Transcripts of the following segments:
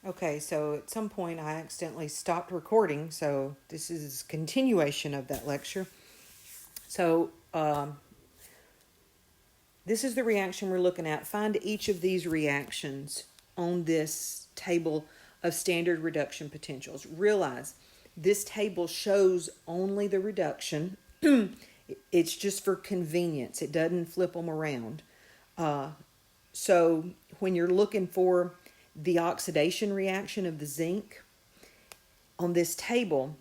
Okay, so at some point I accidentally stopped recording, so this is a continuation of that lecture. So this is the reaction we're looking at. Find each of these reactions on this table of standard reduction potentials. Realize this table shows only the reduction. It's just for convenience. It doesn't flip them around. So when you're looking for the oxidation reaction of the zinc on this table,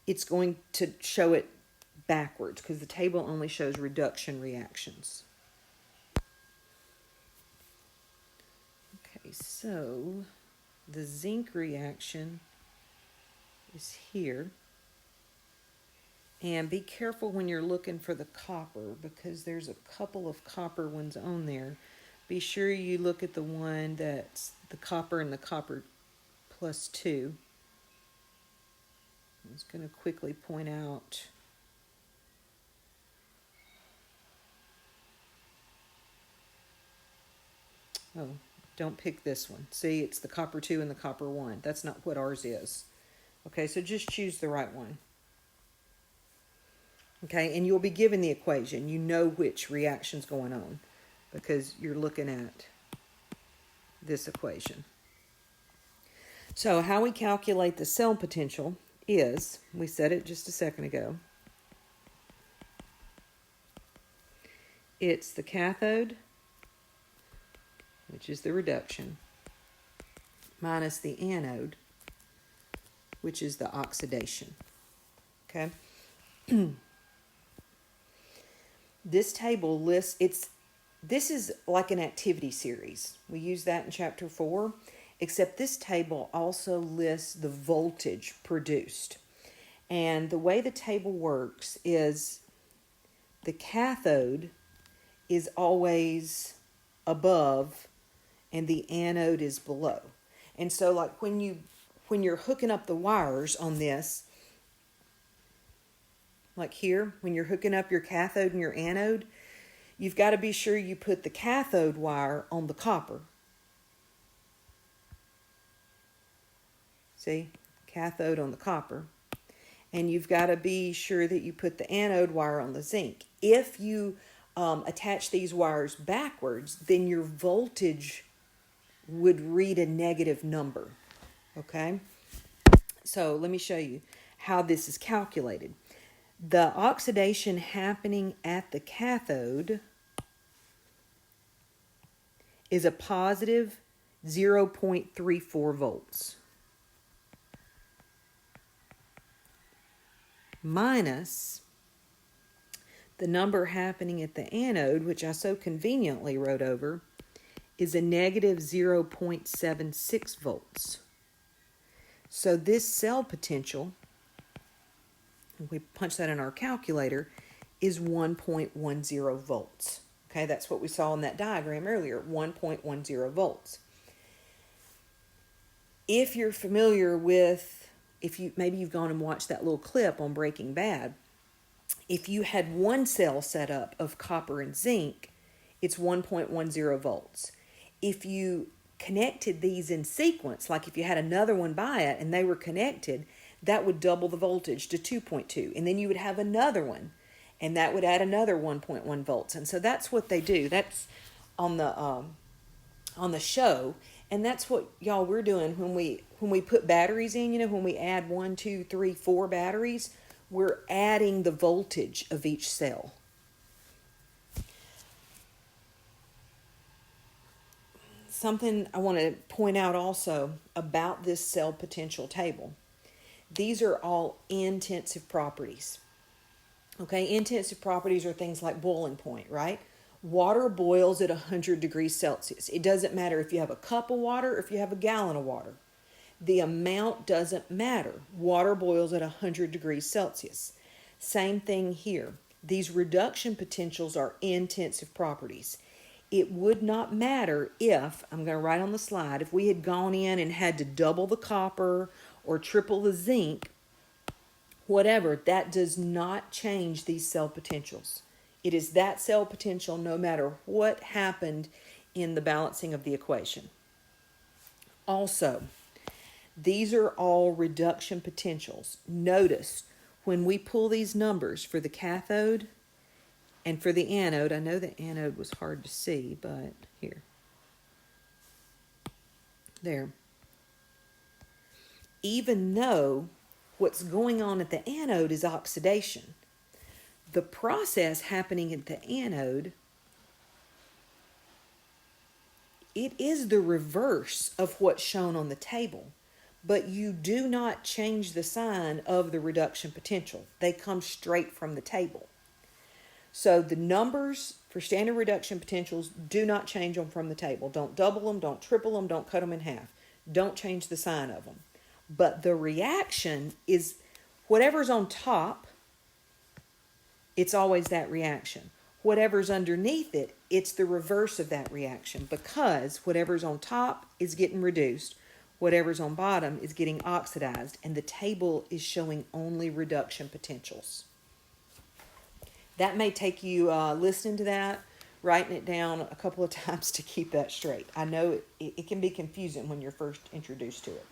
it's going to show it backwards because the table only shows reduction reactions. Okay, so the zinc reaction is here. And be careful when you're looking for the copper because there's a couple of copper ones on there. Be sure you look at the one that's the copper and the copper plus 2. I'm just going to quickly point out don't pick this one. See, it's the copper 2 and the copper 1. That's not what ours is. Okay, so just choose the right one. Okay, and you'll be given the equation. You know which reaction's going on because you're looking at this equation. So how we calculate the cell potential is, we said it just a second ago, it's the cathode, which is the reduction, minus the anode, which is the oxidation. Okay? This table lists, this is like an activity series. We use that in chapter 4, except this table also lists the voltage produced. And the way the table works is the cathode is always above and the anode is below. And so like when you're hooking up the wires on this, like here, when you're hooking up your cathode and your anode, you've got to be sure you put the cathode wire on the copper. See, cathode on the copper. And you've got to be sure that you put the anode wire on the zinc. If you attach these wires backwards, then your voltage would read a negative number. Okay? So let me show you how this is calculated. The oxidation happening at the cathode is a positive 0.34 volts. Minus the number happening at the anode, which I so conveniently wrote over, is a negative 0.76 volts. So this cell potential, if we punch that in our calculator, is 1.10 volts. Okay, that's what we saw in that diagram earlier, 1.10 volts. If you're familiar with, maybe you've gone and watched that little clip on Breaking Bad, if you had one cell set up of copper and zinc, it's 1.10 volts. If you connected these in sequence, like if you had another one by it and they were connected, that would double the voltage to 2.2. And then you would have another one, and that would add another 1.1 volts. And so that's what they do. That's on the show. And that's what, y'all, we're doing when we put batteries in, when we add 1, 2, 3, 4 batteries, we're adding the voltage of each cell. Something I want to point out also about this cell potential table. These are all intensive properties. Okay, intensive properties are things like boiling point, right? Water boils at 100 degrees Celsius. It doesn't matter if you have a cup of water or if you have a gallon of water. The amount doesn't matter. Water boils at 100 degrees Celsius. Same thing here. These reduction potentials are intensive properties. It would not matter if, I'm going to write on the slide, if we had gone in and had to double the copper or triple the zinc, whatever, that does not change these cell potentials. It is that cell potential no matter what happened in the balancing of the equation. Also, these are all reduction potentials. Notice when we pull these numbers for the cathode and for the anode, I know the anode was hard to see, but here. There. Even though what's going on at the anode is oxidation, the process happening at the anode, it is the reverse of what's shown on the table, but you do not change the sign of the reduction potential. They come straight from the table. So the numbers for standard reduction potentials, do not change them from the table. Don't double them, don't triple them, don't cut them in half. Don't change the sign of them. But the reaction is whatever's on top, it's always that reaction. Whatever's underneath it, it's the reverse of that reaction, because whatever's on top is getting reduced, whatever's on bottom is getting oxidized, and the table is showing only reduction potentials. That may take you listening to that, writing it down a couple of times to keep that straight. I know it can be confusing when you're first introduced to it.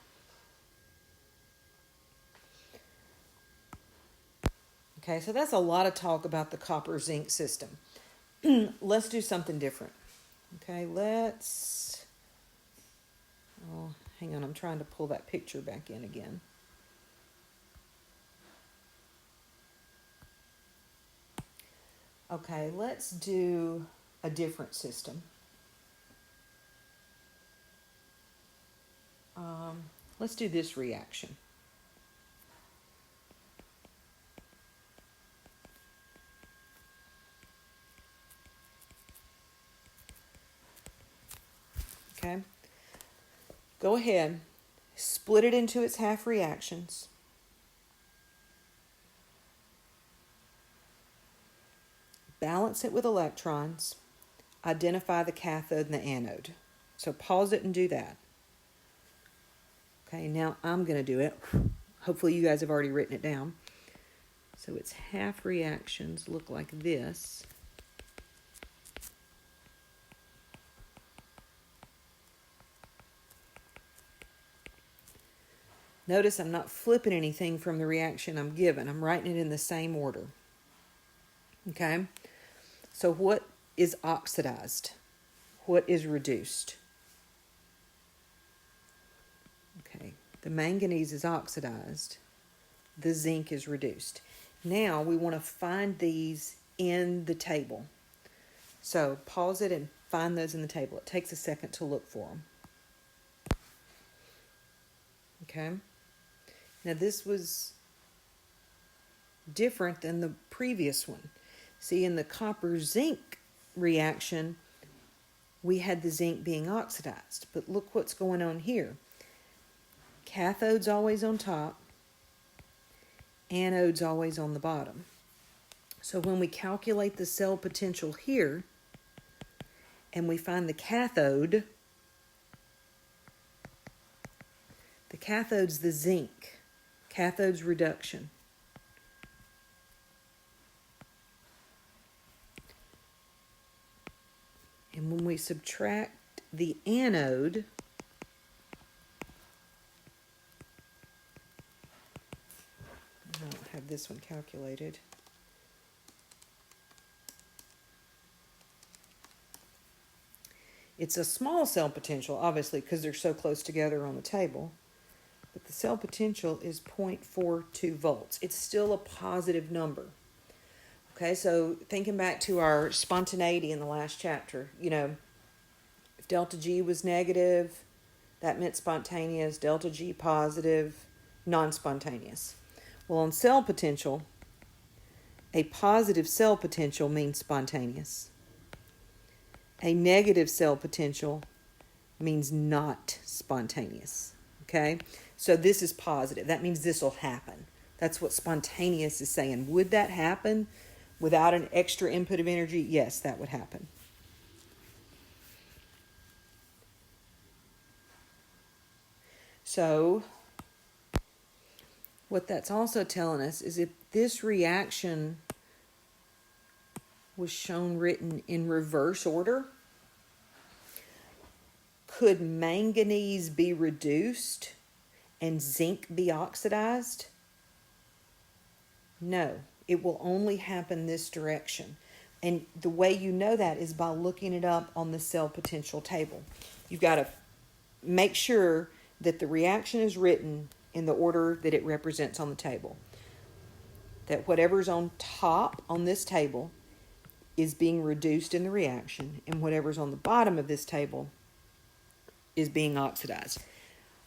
Okay, so that's a lot of talk about the copper zinc system. Let's do something different. Okay, hang on, I'm trying to pull that picture back in again. Okay, let's do a different system. Let's do this reaction. Okay, go ahead, split it into its half reactions. Balance it with electrons. Identify the cathode and the anode. So pause it and do that. Okay, now I'm going to do it. Hopefully you guys have already written it down. So its half reactions look like this. Notice I'm not flipping anything from the reaction I'm given. I'm writing it in the same order. Okay? So what is oxidized? What is reduced? Okay, the manganese is oxidized. The zinc is reduced. Now we want to find these in the table. So pause it and find those in the table. It takes a second to look for them. Okay. Now this was different than the previous one. See, in the copper zinc reaction, we had the zinc being oxidized. But look what's going on here. Cathode's always on top. Anode's always on the bottom. So when we calculate the cell potential here, and we find the cathode's the zinc. Cathode's reduction. And when we subtract the anode, I don't have this one calculated. It's a small cell potential, obviously, because they're so close together on the table. But the cell potential is 0.42 volts. It's still a positive number. Okay, so thinking back to our spontaneity in the last chapter, if delta G was negative, that meant spontaneous. Delta G positive, non-spontaneous. Well, on cell potential, a positive cell potential means spontaneous. A negative cell potential means not spontaneous. Okay, so this is positive. That means this will happen. That's what spontaneous is saying. Would that happen without an extra input of energy? Yes, that would happen. So what that's also telling us is if this reaction was shown written in reverse order, Could manganese be reduced and zinc be oxidized? No, it will only happen this direction. And the way you know that is by looking it up on the cell potential table. You've got to make sure that the reaction is written in the order that it represents on the table. That whatever's on top on this table is being reduced in the reaction, and whatever's on the bottom of this table is being oxidized.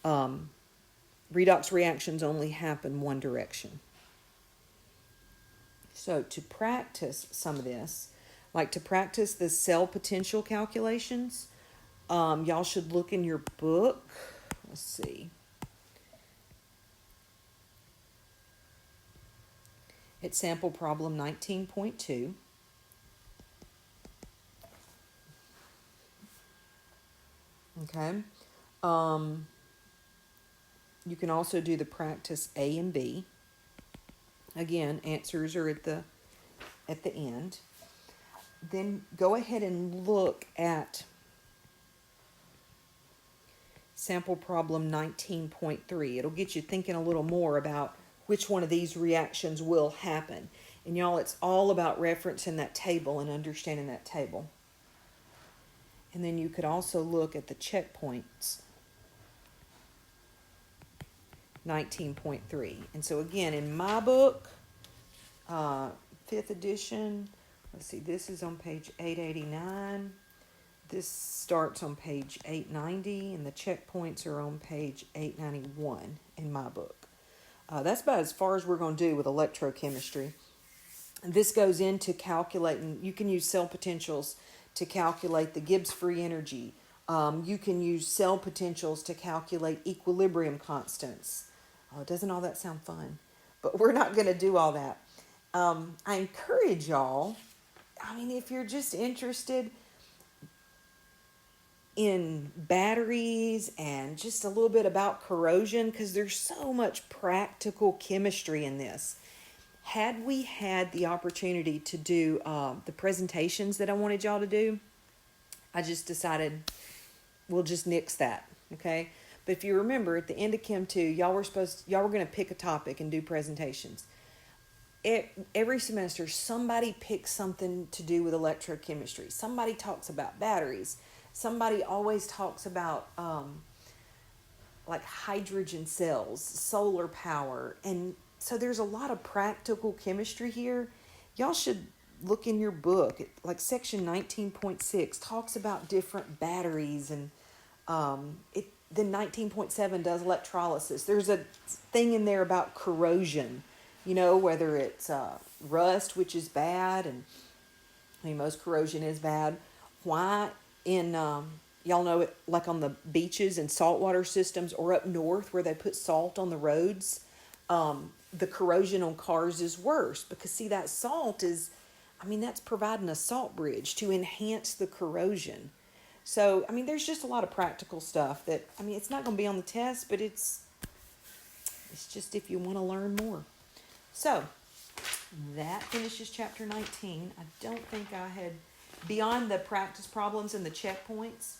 Redox reactions only happen one direction. So to practice some of this, like to practice the cell potential calculations, y'all should look in your book. Let's see. It's sample problem 19.2. Okay. You can also do the practice A and B. Again, answers are at the end. Then go ahead and look at sample problem 19.3. It'll get you thinking a little more about which one of these reactions will happen. And y'all, it's all about referencing that table and understanding that table. And then you could also look at the checkpoints. 19.3. And so again, in my book, 5th edition, let's see, this is on page 889. This starts on page 890, and the checkpoints are on page 891 in my book. That's about as far as we're going to do with electrochemistry. This goes into calculating, you can use cell potentials to calculate the Gibbs free energy. You can use cell potentials to calculate equilibrium constants. Oh, doesn't all that sound fun? But we're not going to do all that. I encourage y'all, if you're just interested in batteries and just a little bit about corrosion, because there's so much practical chemistry in this. Had we had the opportunity to do the presentations that I wanted y'all to do, I just decided we'll just nix that, okay? But if you remember, at the end of Chem 2, y'all were going to pick a topic and do presentations. Every semester, somebody picks something to do with electrochemistry. Somebody talks about batteries. Somebody always talks about like hydrogen cells, solar power. And so there's a lot of practical chemistry here. Y'all should look in your book. Like section 19.6 talks about different batteries, and then 19.7 does electrolysis. There's a thing in there about corrosion, whether it's rust, which is bad, and most corrosion is bad. Why in, y'all know it, like on the beaches and saltwater systems, or up north where they put salt on the roads, the corrosion on cars is worse, because see, that salt is, that's providing a salt bridge to enhance the corrosion. So, there's just a lot of practical stuff that, it's not going to be on the test, but it's just if you want to learn more. So, that finishes chapter 19. I don't think I had, beyond the practice problems and the checkpoints,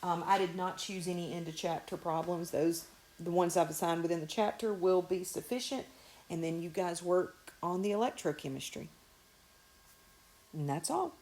I did not choose any end of chapter problems. The ones I've assigned within the chapter will be sufficient. And then you guys work on the electrochemistry. And that's all.